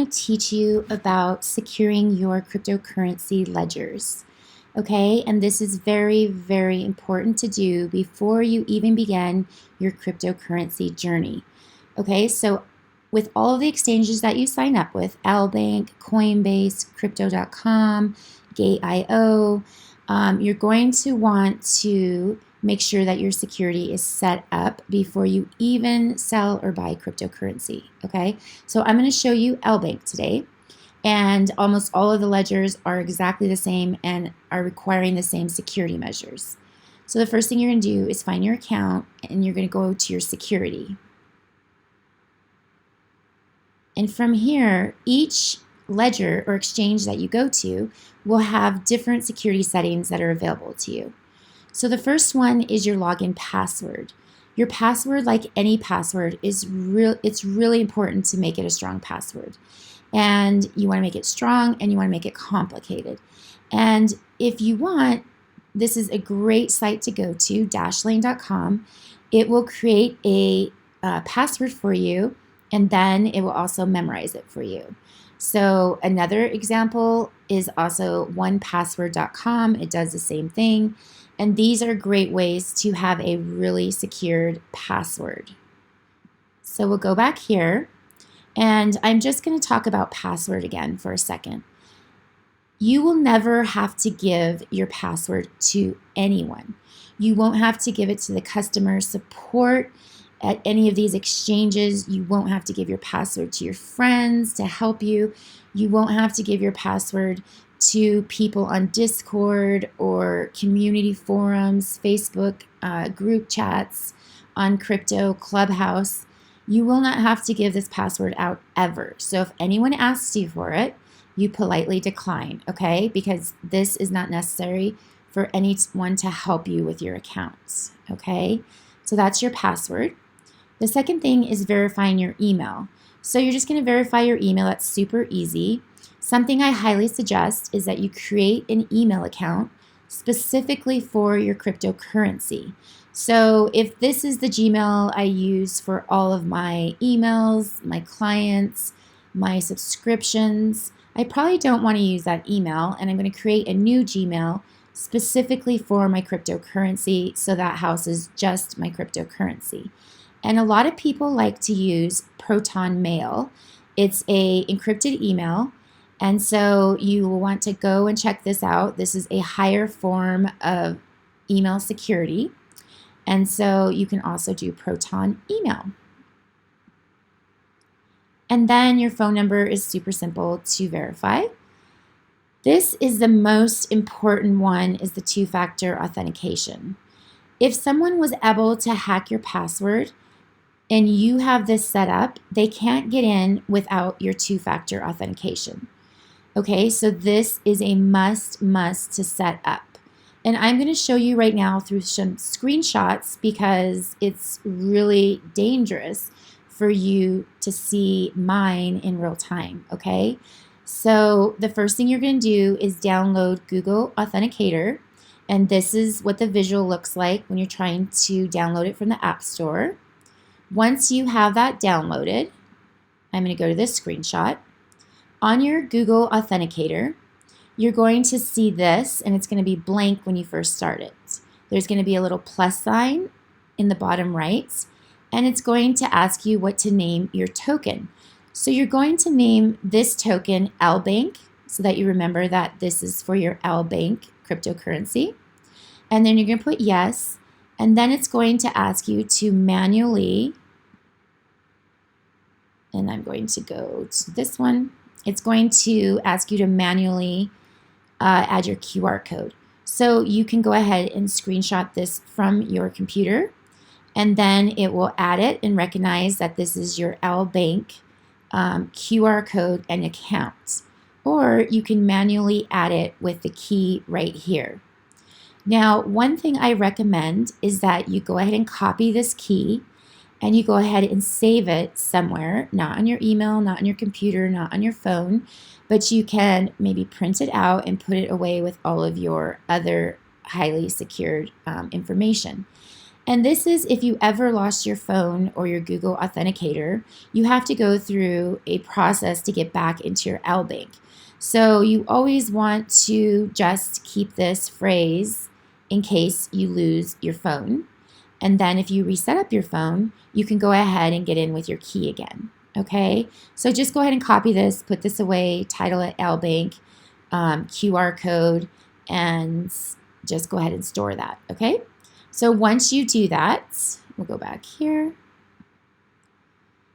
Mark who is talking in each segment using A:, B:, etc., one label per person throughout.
A: want to teach you about securing your cryptocurrency ledgers. Okay, and this is very, very important to do before you even begin your cryptocurrency journey. Okay, so with all of the exchanges that you sign up with, LBank, Coinbase, Crypto.com, Gate.io, you're going to want to make sure that your security is set up before you even sell or buy cryptocurrency. Okay, so I'm going to show you LBank today. And almost all of the ledgers are exactly the same and are requiring the same security measures. So the first thing you're going to do is find your account and you're going to go to your security. And from here, each ledger or exchange that you go to will have different security settings that are available to you. So the first one is your login password. Your password, like any password, it's really important to make it a strong password. And you want to make it strong and you want to make it complicated. And if you want, this is a great site to go to, dashlane.com. It will create a password for you, and then it will also memorize it for you. So another example is also onepassword.com. It does the same thing. And these are great ways to have a really secured password. So we'll go back here. And I'm just going to talk about password again for a second. You will never have to give your password to anyone. You won't have to give it to the customer support at any of these exchanges. You won't have to give your password to your friends to help you. You won't have to give your password to people on Discord or community forums, Facebook group chats, on Crypto Clubhouse. You will not have to give this password out ever. So if anyone asks you for it, you politely decline, okay? Because this is not necessary for anyone to help you with your accounts, okay? So that's your password. The second thing is verifying your email. So you're just gonna verify your email. That's super easy. Something I highly suggest is that you create an email account specifically for your cryptocurrency. So if this is the Gmail I use for all of my emails, my clients, my subscriptions, I probably don't want to use that email, and I'm going to create a new Gmail specifically for my cryptocurrency, so that houses just my cryptocurrency. And a lot of people like to use Proton Mail. It's a encrypted email, and so you will want to go and check this out. This is a higher form of email security. And so you can also do Proton email. And then your phone number is super simple to verify. This is the most important one, is the two-factor authentication. If someone was able to hack your password and you have this set up, they can't get in without your two-factor authentication. Okay, so this is a must to set up. And I'm going to show you right now through some screenshots because it's really dangerous for you to see mine in real time, okay? So the first thing you're going to do is download Google Authenticator, and this is what the visual looks like when you're trying to download it from the App Store. Once you have that downloaded, I'm going to go to this screenshot. On your Google Authenticator, you're going to see this, and it's going to be blank when you first start it. There's going to be a little plus sign in the bottom right, and it's going to ask you what to name your token. So you're going to name this token LBank, so that you remember that this is for your LBank cryptocurrency. And then you're going to put yes, and then it's going to ask you to manually, and I'm going to go to this one. It's going to ask you to manually add your QR code. So you can go ahead and screenshot this from your computer, and then it will add it and recognize that this is your LBank QR code and account. Or you can manually add it with the key right here. Now, one thing I recommend is that you go ahead and copy this key and you go ahead and save it somewhere, not on your email, not on your computer, not on your phone, but you can maybe print it out and put it away with all of your other highly secured information. And this is if you ever lost your phone or your Google Authenticator, you have to go through a process to get back into your L bank. So you always want to just keep this phrase in case you lose your phone. And then if you reset up your phone, you can go ahead and get in with your key again. Okay, so just go ahead and copy this, put this away, title it L bank, QR code, and just go ahead and store that. Okay. So once you do that, we'll go back here,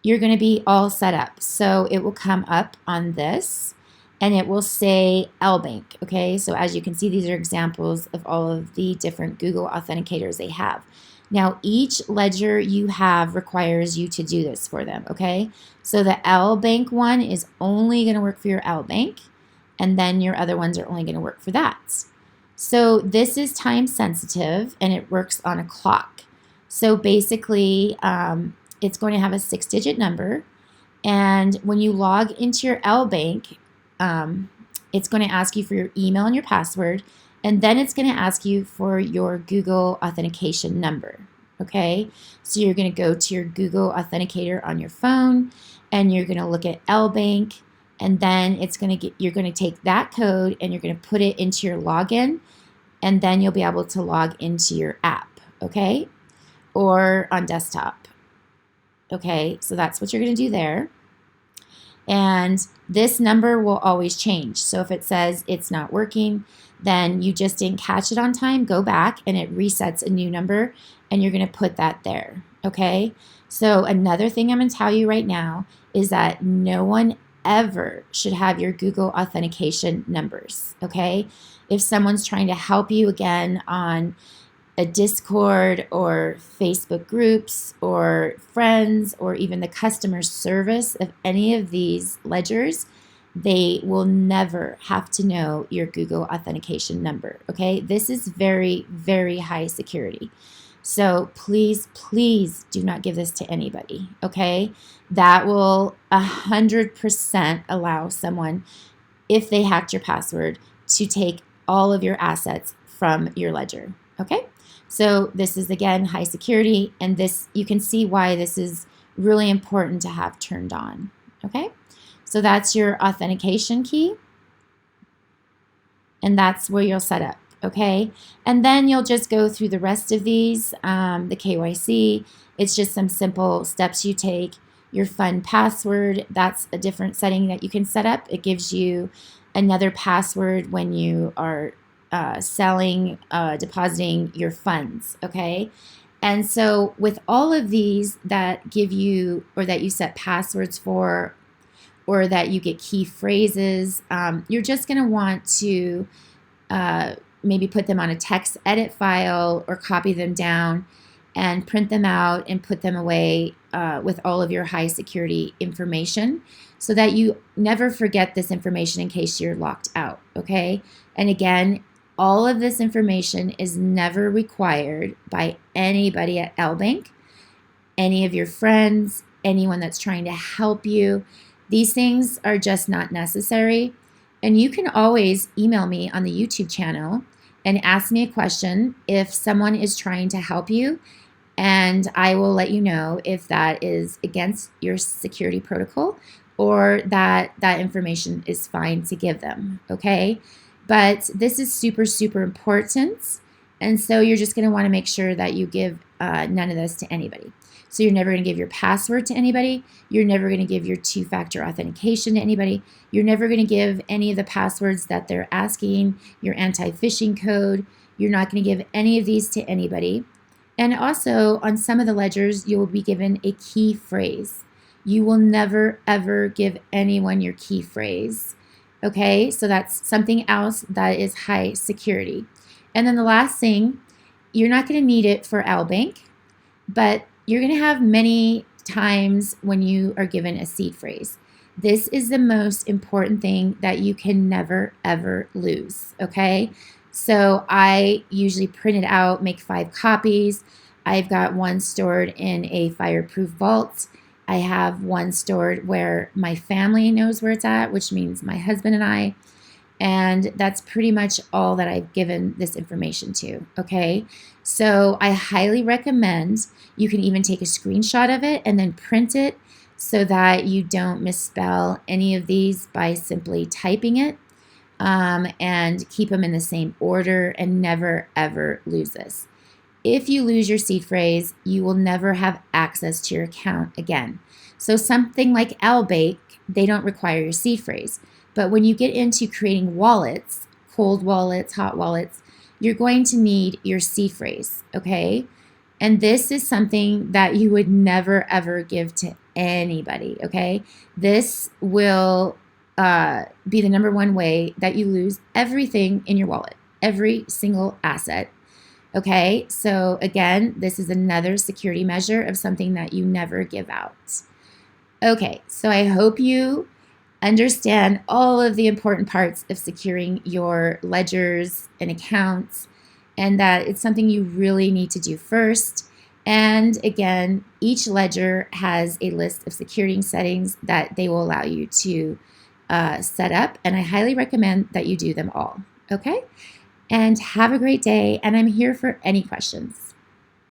A: you're going to be all set up. So it will come up on this and it will say L bank. Okay, so as you can see, these are examples of all of the different Google authenticators they have. Now, each ledger you have requires you to do this for them. Okay, so the L bank one is only going to work for your L bank, and then your other ones are only going to work for that. So this is time sensitive and it works on a clock. So basically, it's going to have a 6-digit number. And when you log into your L bank, it's going to ask you for your email and your password. And then it's going to ask you for your Google authentication number. Okay, so you're going to go to your Google Authenticator on your phone and you're going to look at L bank. And then you're going to take that code and you're going to put it into your login, and then you'll be able to log into your app, okay? Or on desktop. Okay, so that's what you're going to do there. And this number will always change. So if it says it's not working, then you just didn't catch it on time, go back and it resets a new number and you're going to put that there, okay? So another thing I'm going to tell you right now is that no one ever should have your Google authentication numbers, okay? If someone's trying to help you again on a Discord or Facebook groups or friends or even the customer service of any of these ledgers, they will never have to know your Google authentication number, okay? This is very, very high security. So please, please do not give this to anybody, okay? That will 100% allow someone, if they hacked your password, to take all of your assets from your ledger, okay? So this is, again, high security, and this, you can see why this is really important to have turned on, okay? So that's your authentication key, and that's where you'll set up. Okay, and then you'll just go through the rest of these, the KYC. It's just some simple steps you take. Your fund password, that's a different setting that you can set up. It gives you another password when you are selling, depositing your funds, okay? And so with all of these that give you, or that you set passwords for, or that you get key phrases, you're just gonna want to maybe put them on a text edit file or copy them down and print them out and put them away with all of your high security information so that you never forget this information in case you're locked out, okay? And again, all of this information is never required by anybody at L bank, any of your friends, anyone that's trying to help you. These things are just not necessary. And you can always email me on the YouTube channel and ask me a question if someone is trying to help you, and I will let you know if that is against your security protocol or that that information is fine to give them, okay? But this is super, super important, and so you're just going to want to make sure that you give none of this to anybody. So you're never going to give your password to anybody. You're never going to give your two-factor authentication to anybody. You're never going to give any of the passwords that they're asking, your anti-phishing code. You're not going to give any of these to anybody. And also, on some of the ledgers, you will be given a key phrase. You will never, ever give anyone your key phrase. Okay, so that's something else that is high security. And then the last thing, you're not going to need it for L bank, but you're going to have many times when you are given a seed phrase. This is the most important thing that you can never, ever lose, okay? So I usually print it out, make 5 copies. I've got one stored in a fireproof vault. I have one stored where my family knows where it's at, which means my husband and I. And that's pretty much all that I've given this information to, okay? So I highly recommend you can even take a screenshot of it and then print it so that you don't misspell any of these by simply typing it, and keep them in the same order and never ever lose this. If you lose your seed phrase, you will never have access to your account again. So something like Albake, they don't require your seed phrase. But when you get into creating wallets, cold wallets, hot wallets, you're going to need your seed phrase, okay? And this is something that you would never ever give to anybody, okay? This will be the number one way that you lose everything in your wallet, every single asset. Okay, so again, this is another security measure of something that you never give out. Okay, so I hope you understand all of the important parts of securing your ledgers and accounts, and that it's something you really need to do first. And again, each ledger has a list of security settings that they will allow you to set up, and I highly recommend that you do them all. Okay? And have a great day, and I'm here for any questions.